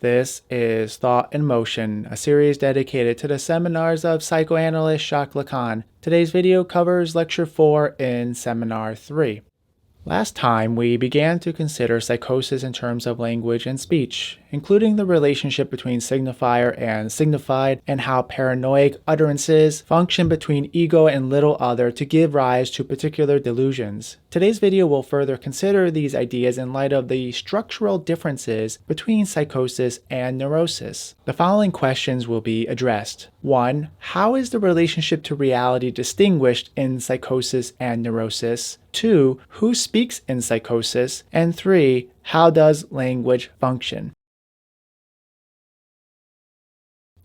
This is Thought in Motion, a series dedicated to the seminars of psychoanalyst Jacques Lacan. Today's video covers Lecture 4 in Seminar 3. Last time, we began to consider psychosis in terms of language and speech, including the relationship between signifier and signified, and how paranoid utterances function between ego and little other to give rise to particular delusions. Today's video will further consider these ideas in light of the structural differences between psychosis and neurosis. The following questions will be addressed. 1. How is the relationship to reality distinguished in psychosis and neurosis? 2. Who speaks in psychosis? And 3. How does language function?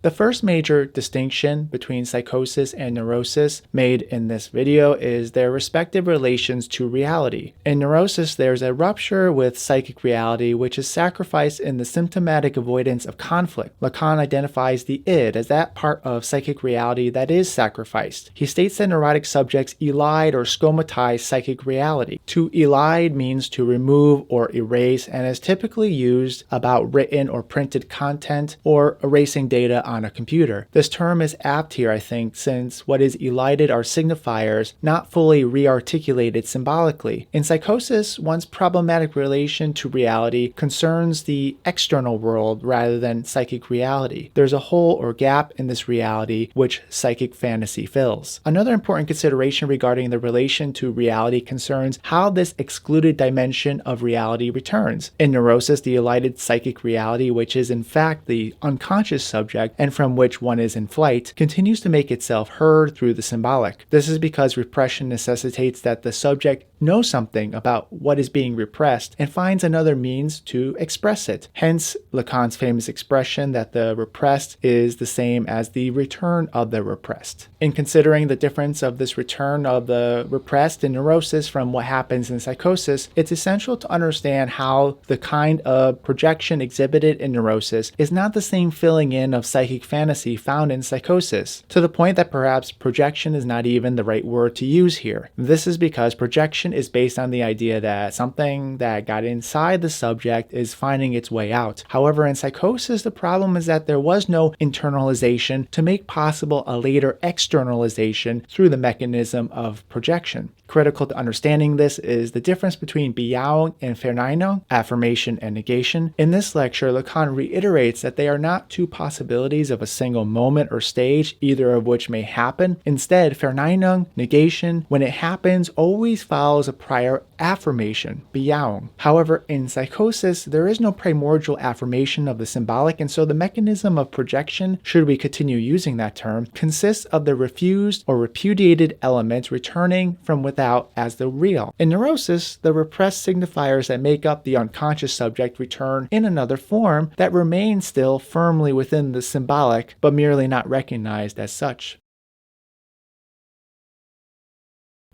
The first major distinction between psychosis and neurosis made in this video is their respective relations to reality. In neurosis, there's a rupture with psychic reality, which is sacrificed in the symptomatic avoidance of conflict. Lacan identifies the id as that part of psychic reality that is sacrificed. He states that neurotic subjects elide or schematize psychic reality. To elide means to remove or erase, and is typically used about written or printed content or erasing data on a computer. This term is apt here, I think, since what is elided are signifiers not fully rearticulated symbolically. In psychosis, one's problematic relation to reality concerns the external world rather than psychic reality. There's a hole or gap in this reality which psychic fantasy fills. Another important consideration regarding the relation to reality concerns how this excluded dimension of reality returns. In neurosis, the elided psychic reality, which is in fact the unconscious subject, and from which one is in flight, continues to make itself heard through the symbolic. This is because repression necessitates that the subject know something about what is being repressed and finds another means to express it. Hence, Lacan's famous expression that the repressed is the same as the return of the repressed. In considering the difference of this return of the repressed in neurosis from what happens in psychosis, it's essential to understand how the kind of projection exhibited in neurosis is not the same filling in of psychic fantasy found in psychosis, to the point that perhaps projection is not even the right word to use here. This is because projection is based on the idea that something that got inside the subject is finding its way out. However, in psychosis, the problem is that there was no internalization to make possible a later externalization through the mechanism of projection. Critical to understanding this is the difference between Bejahung and Verneinung, affirmation and negation. In this lecture, Lacan reiterates that they are not two possibilities of a single moment or stage, either of which may happen. Instead, Verneinung, negation, when it happens, always follows a prior affirmation, Bejahung. However, in psychosis, there is no primordial affirmation of the symbolic, and so the mechanism of projection, should we continue using that term, consists of the refused or repudiated elements returning from without as the real. In neurosis, the repressed signifiers that make up the unconscious subject return in another form that remains still firmly within the symbolic, but merely not recognized as such.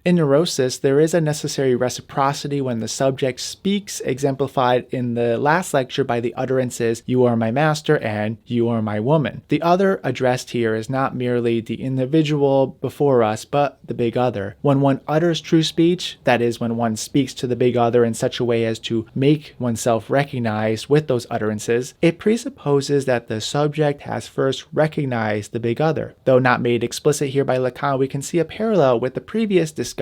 In neurosis, there is a necessary reciprocity when the subject speaks, exemplified in the last lecture by the utterances, "You are my master" and "You are my woman." The other addressed here is not merely the individual before us, but the big other. When one utters true speech, that is, when one speaks to the big other in such a way as to make oneself recognized with those utterances, it presupposes that the subject has first recognized the big other. Though not made explicit here by Lacan, we can see a parallel with the previous discussion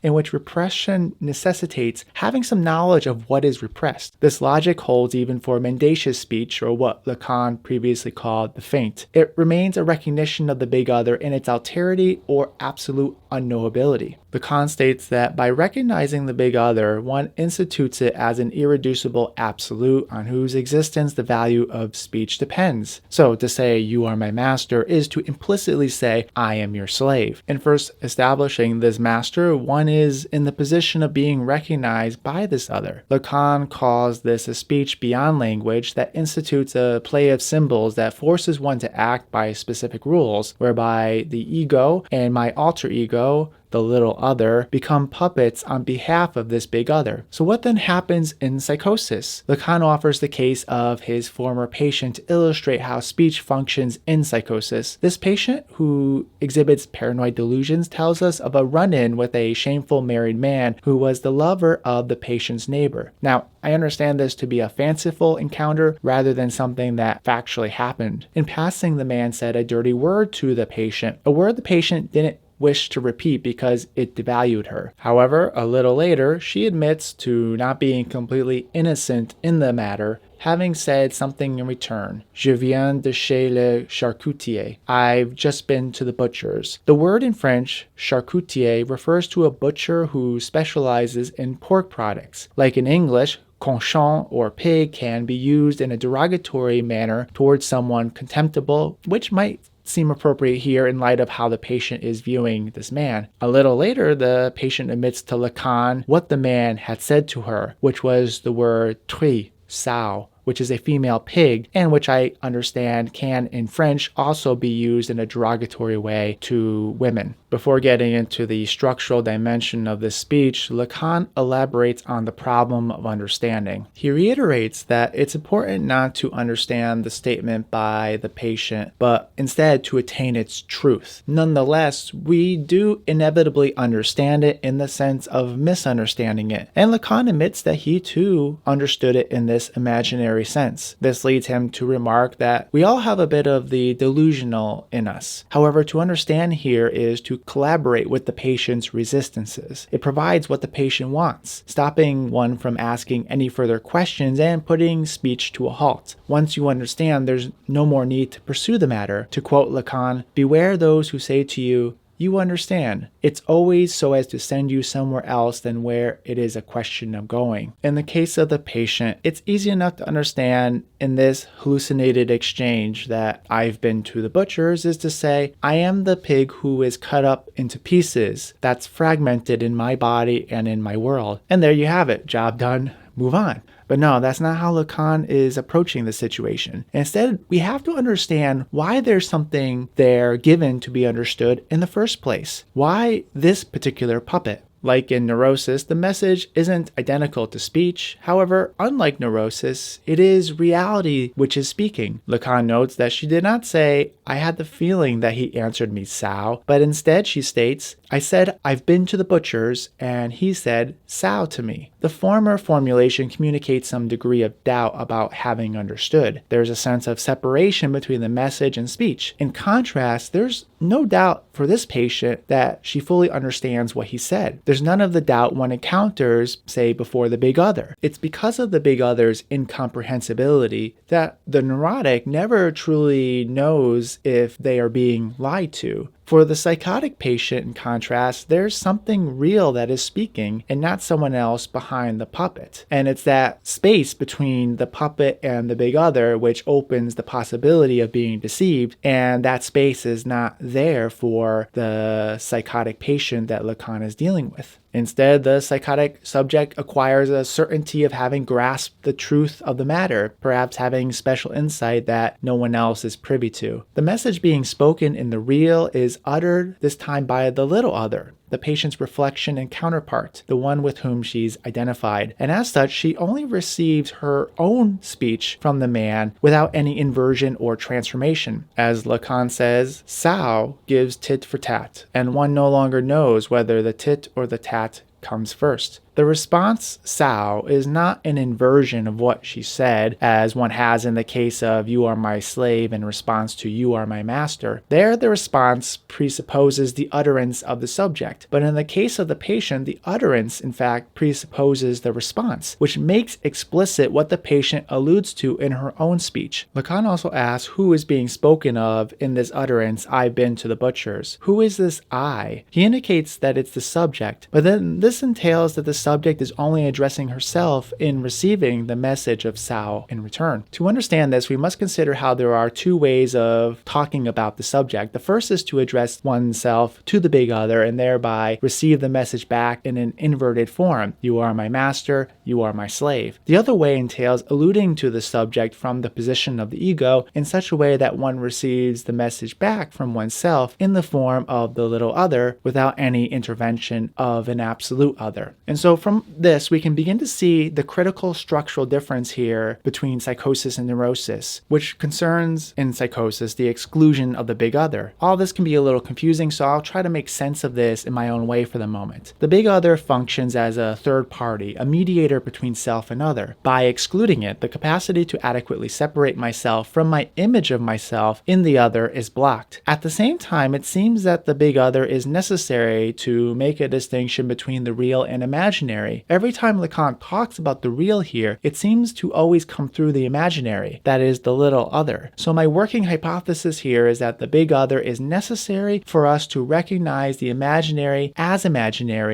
in which repression necessitates having some knowledge of what is repressed. This logic holds even for mendacious speech, or what Lacan previously called the feint. It remains a recognition of the big other in its alterity or absolute unknowability. Lacan states that by recognizing the big other, one institutes it as an irreducible absolute on whose existence the value of speech depends. So to say, "You are my master," is to implicitly say, "I am your slave." In first establishing this master, one is in the position of being recognized by this other. Lacan calls this a speech beyond language that institutes a play of symbols that forces one to act by specific rules, whereby the ego and my alter ego the little other, become puppets on behalf of this big other. So what then happens in psychosis? Lacan offers the case of his former patient to illustrate how speech functions in psychosis. This patient, who exhibits paranoid delusions, tells us of a run-in with a shameful married man who was the lover of the patient's neighbor. Now, I understand this to be a fanciful encounter rather than something that factually happened. In passing, the man said a dirty word to the patient, a word the patient didn't wish to repeat because it devalued her. However, a little later, she admits to not being completely innocent in the matter, having said something in return. Je viens de chez le charcutier. I've just been to the butcher's. The word in French, charcutier, refers to a butcher who specializes in pork products. Like in English, cochon or pig can be used in a derogatory manner towards someone contemptible, which might seem appropriate here in light of how the patient is viewing this man. A little later, the patient admits to Lacan what the man had said to her, which was the word truie, sow, which is a female pig, and which I understand can, in French, also be used in a derogatory way to women. Before getting into the structural dimension of this speech, Lacan elaborates on the problem of understanding. He reiterates that it's important not to understand the statement by the patient, but instead to attain its truth. Nonetheless, we do inevitably understand it in the sense of misunderstanding it, and Lacan admits that he too understood it in this imaginary sense. This leads him to remark that we all have a bit of the delusional in us. However, to understand here is to collaborate with the patient's resistances. It provides what the patient wants, stopping one from asking any further questions and putting speech to a halt. Once you understand, there's no more need to pursue the matter. To quote Lacan, "Beware those who say to you, 'You understand.' It's always so as to send you somewhere else than where it is a question of going." In the case of the patient, it's easy enough to understand in this hallucinated exchange that "I've been to the butcher's" is to say, I am the pig who is cut up into pieces, that's fragmented in my body and in my world. And there you have it. Job done. Move on. But no, that's not how Lacan is approaching the situation. Instead, we have to understand why there's something there given to be understood in the first place. Why this particular puppet? Like in neurosis, the message isn't identical to speech. However, unlike neurosis, it is reality which is speaking. Lacan notes that she did not say, "I had the feeling that he answered me sow," but instead she states, "I said, I've been to the butcher's, and he said, sow to me." The former formulation communicates some degree of doubt about having understood. There's a sense of separation between the message and speech. In contrast, there's no doubt for this patient that she fully understands what he said. There's none of the doubt one encounters, say, before the big other. It's because of the big other's incomprehensibility that the neurotic never truly knows if they are being lied to. For the psychotic patient, in contrast, there's something real that is speaking and not someone else behind the puppet. And it's that space between the puppet and the big other which opens the possibility of being deceived, and that space is not there for the psychotic patient that Lacan is dealing with. Instead, the psychotic subject acquires a certainty of having grasped the truth of the matter, perhaps having special insight that no one else is privy to. The message being spoken in the real is uttered this time by the little other, the patient's reflection and counterpart, the one with whom she's identified. And as such, she only receives her own speech from the man without any inversion or transformation. As Lacan says, sow gives tit for tat, and one no longer knows whether the tit or the tat comes first. The response, sow, is not an inversion of what she said, as one has in the case of "you are my slave" in response to "you are my master." There, the response presupposes the utterance of the subject. But in the case of the patient, the utterance, in fact, presupposes the response, which makes explicit what the patient alludes to in her own speech. Lacan also asks who is being spoken of in this utterance, "I've been to the butcher's." Who is this I? He indicates that it's the subject, but then this entails that the subject is only addressing herself in receiving the message of Sao in return. To understand this, we must consider how there are two ways of talking about the subject. The first is to address oneself to the big other and thereby receive the message back in an inverted form. You are my master, you are my slave. The other way entails alluding to the subject from the position of the ego in such a way that one receives the message back from oneself in the form of the little other without any intervention of an absolute other. And so from this, we can begin to see the critical structural difference here between psychosis and neurosis, which concerns in psychosis the exclusion of the big other. All this can be a little confusing, so I'll try to make sense of this in my own way for the moment. The big other functions as a third party, a mediator between self and other. By excluding it, the capacity to adequately separate myself from my image of myself in the other is blocked. At the same time, it seems that the big other is necessary to make a distinction between the real and imaginary. Every time Lacan talks about the real here, it seems to always come through the imaginary, that is, the little other. So my working hypothesis here is that the big other is necessary for us to recognize the imaginary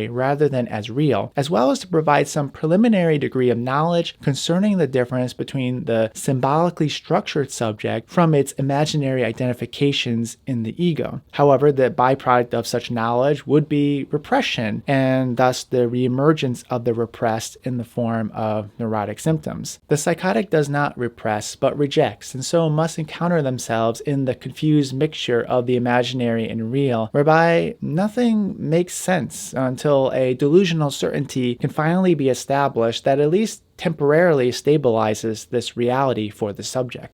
rather than as real, as well as to provide some preliminary degree of knowledge concerning the difference between the symbolically structured subject from its imaginary identifications in the ego. However, the byproduct of such knowledge would be repression, and thus the reemergence of the repressed in the form of neurotic symptoms. The psychotic does not repress, but rejects, and so must encounter themselves in the confused mixture of the imaginary and real, whereby nothing makes sense until a delusional certainty can finally be established that at least temporarily stabilizes this reality for the subject.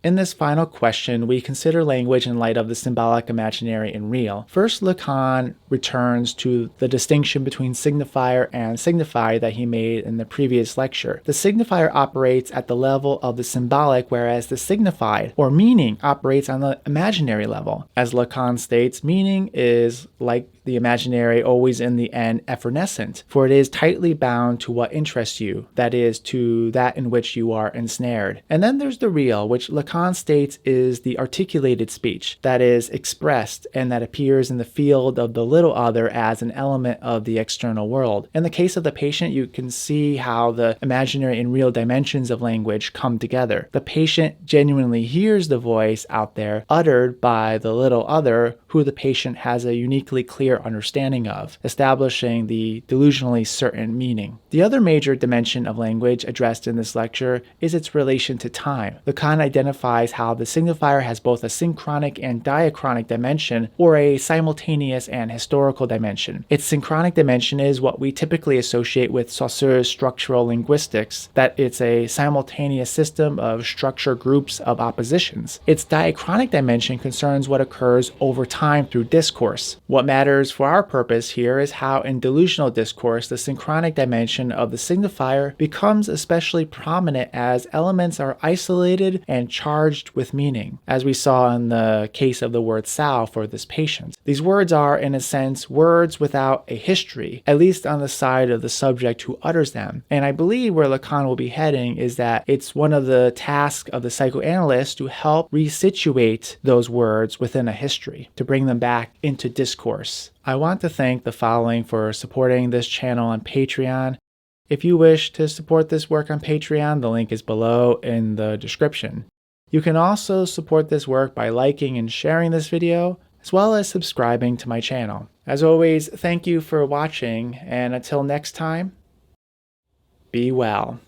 In this final question, we consider language in light of the symbolic, imaginary, and real. First, Lacan returns to the distinction between signifier and signifier that he made in the previous lecture. The signifier operates at the level of the symbolic, whereas the signified, or meaning, operates on the imaginary level. As Lacan states, meaning is, like the imaginary, always in the end effervescent, for it is tightly bound to what interests you, that is, to that in which you are ensnared. And then there's the real, which Lacan states is the articulated speech, that is expressed and that appears in the field of the little other as an element of the external world. In the case of the patient, you can see how the imaginary and real dimensions of language come together. The patient genuinely hears the voice out there uttered by the little other, who the patient has a uniquely clear understanding of, establishing the delusionally certain meaning. The other major dimension of language addressed in this lecture is its relation to time. Lacan identifies how the signifier has both a synchronic and diachronic dimension, or a simultaneous and historical dimension. Its synchronic dimension is what we typically associate with Saussure's structural linguistics, that it's a simultaneous system of structure groups of oppositions. Its diachronic dimension concerns what occurs over time through discourse. What matters for our purpose here is how in delusional discourse the synchronic dimension of the signifier becomes especially prominent as elements are isolated and charged with meaning, as we saw in the case of the word Sao for this patient. These words are, in a sense, words without a history, at least on the side of the subject who utters them. And I believe where Lacan will be heading is that it's one of the tasks of the psychoanalyst to help resituate those words within a history, to bring them back into discourse. I want to thank the following for supporting this channel on Patreon. If you wish to support this work on Patreon, the link is below in the description. You can also support this work by liking and sharing this video, as well as subscribing to my channel. As always, thank you for watching, and until next time, be well.